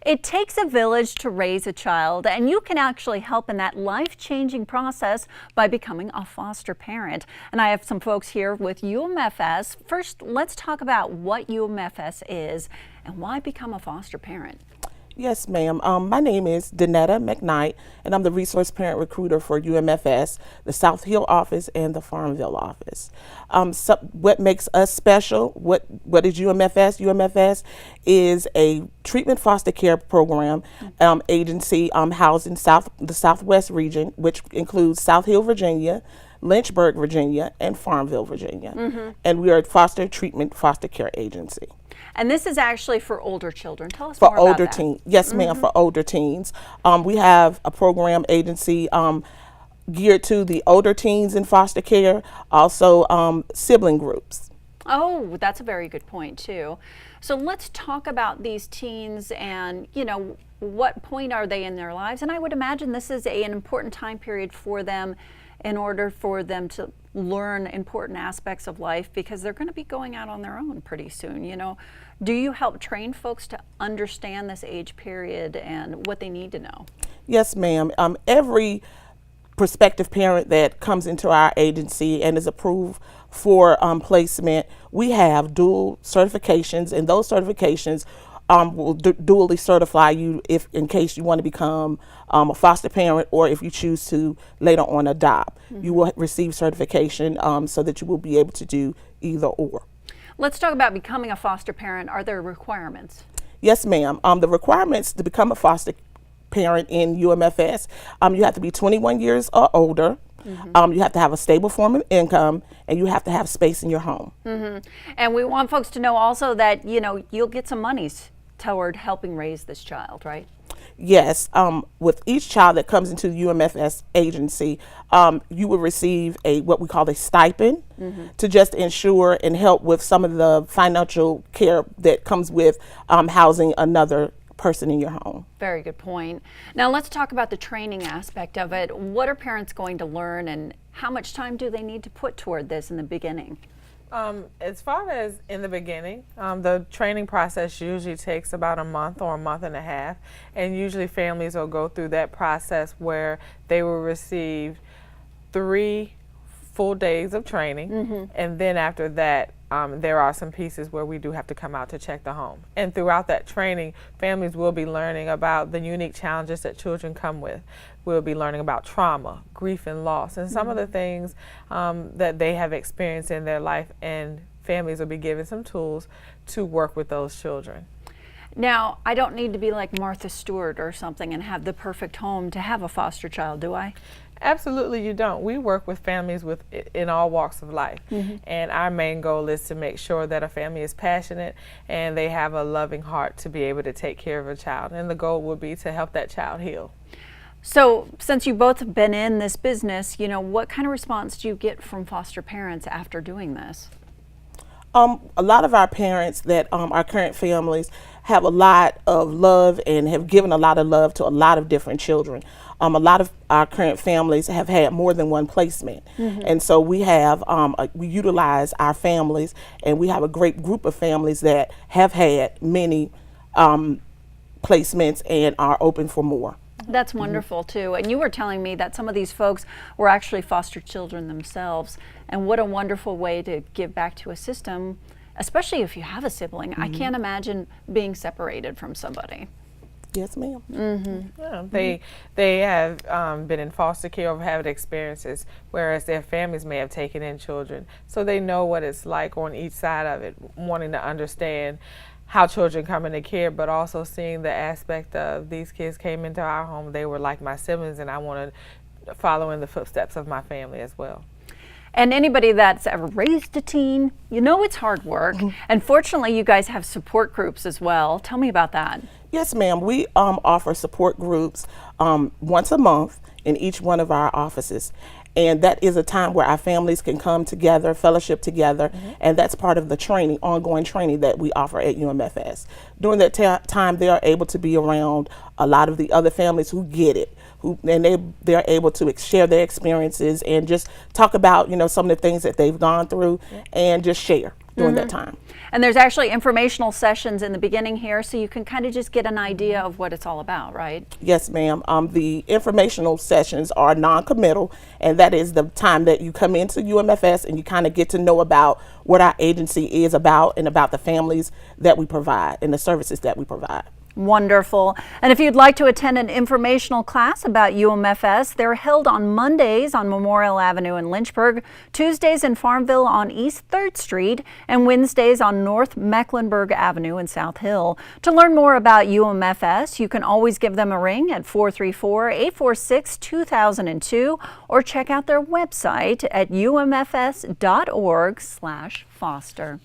It takes a village to raise a child, and you can actually help in that life-changing process by becoming a foster parent. And I have some folks here with UMFS. First, let's talk about what UMFS is and why become a foster parent. Yes, ma'am. My name is Danetta McKnight, and I'm the resource parent recruiter for UMFS, the South Hill office and the Farmville office. What makes us special? What is UMFS? UMFS is a treatment foster care program agency housed in the Southwest region, which includes South Hill, Virginia, Lynchburg, Virginia, and Farmville, Virginia. And we are a foster care agency. And this is actually for older children. Tell us for more about older that. teens. Yes, ma'am, for older teens. We have a program agency geared to the older teens in foster care, also sibling groups. Oh, that's a very good point too. So let's talk about these teens and, what point are they in their lives? And I would imagine this is an important time period for them in order for them to learn important aspects of life, because they're going to be going out on their own pretty soon. Do you help train folks to understand this age period and what they need to know? Yes, ma'am. Every prospective parent that comes into our agency and is approved for placement, we have dual certifications, and those certifications will dually certify you in case you want to become a foster parent, or if you choose to later on adopt. You will receive certification so that you will be able to do either or. Let's talk about becoming a foster parent. Are there requirements? Yes, ma'am. The requirements to become a foster parent in UMFS, you have to be 21 years or older. You have to have a stable form of income, and you have to have space in your home. And we want folks to know also that, you'll get some monies toward helping raise this child, right? Yes, with each child that comes into the UMFS agency, you will receive what we call a stipend to just ensure and help with some of the financial care that comes with housing another person in your home. Very good point. Now let's talk about the training aspect of it. What are parents going to learn, and how much time do they need to put toward this in the beginning? As far as in the beginning, the training process usually takes about a month or a month and a half, and usually families will go through that process where they will receive 3 full days of training, and then after that there are some pieces where we do have to come out to check the home. And throughout that training, families will be learning about the unique challenges that children come with. We'll be learning about trauma, grief, and loss, and some of the things that they have experienced in their life, and families will be given some tools to work with those children. Now, I don't need to be like Martha Stewart or something and have the perfect home to have a foster child, do I? Absolutely, you don't. We work with families in all walks of life, and our main goal is to make sure that a family is passionate and they have a loving heart to be able to take care of a child, and the goal would be to help that child heal. So, since you both have been in this business, what kind of response do you get from foster parents after doing this? A lot of our parents that our current families have a lot of love and have given a lot of love to a lot of different children. A lot of our current families have had more than one placement, and so we have we utilize our families, and we have a great group of families that have had many placements and are open for more. That's wonderful too. And you were telling me that some of these folks were actually foster children themselves, and what a wonderful way to give back to a system, especially if you have a sibling. I can't imagine being separated from somebody. Yes, ma'am. Yeah, they have been in foster care or have experiences, whereas their families may have taken in children, so they know what it's like on each side of it, wanting to understand how children come into care, but also seeing the aspect of these kids came into our home, they were like my siblings, and I want to follow in the footsteps of my family as well. And anybody that's ever raised a teen, it's hard work. And fortunately, you guys have support groups as well. Tell me about that. Yes, ma'am. We offer support groups once a month in each one of our offices. And that is a time where our families can come together, fellowship together, and that's part of the training, ongoing training that we offer at UMFS. During that time, they are able to be around a lot of the other families who get it, and they're able to share their experiences and just talk about some of the things that they've gone through and just share. during that time. And there's actually informational sessions in the beginning here, so you can kind of just get an idea of what it's all about, right? Yes, ma'am. The informational sessions are non-committal, and that is the time that you come into UMFS and you kind of get to know about what our agency is about and about the families that we provide and the services that we provide. Wonderful. And if you'd like to attend an informational class about UMFS, they're held on Mondays on Memorial Avenue in Lynchburg, Tuesdays in Farmville on East 3rd Street, and Wednesdays on North Mecklenburg Avenue in South Hill. To learn more about UMFS, you can always give them a ring at 434-846-2002 or check out their website at umfs.org/foster.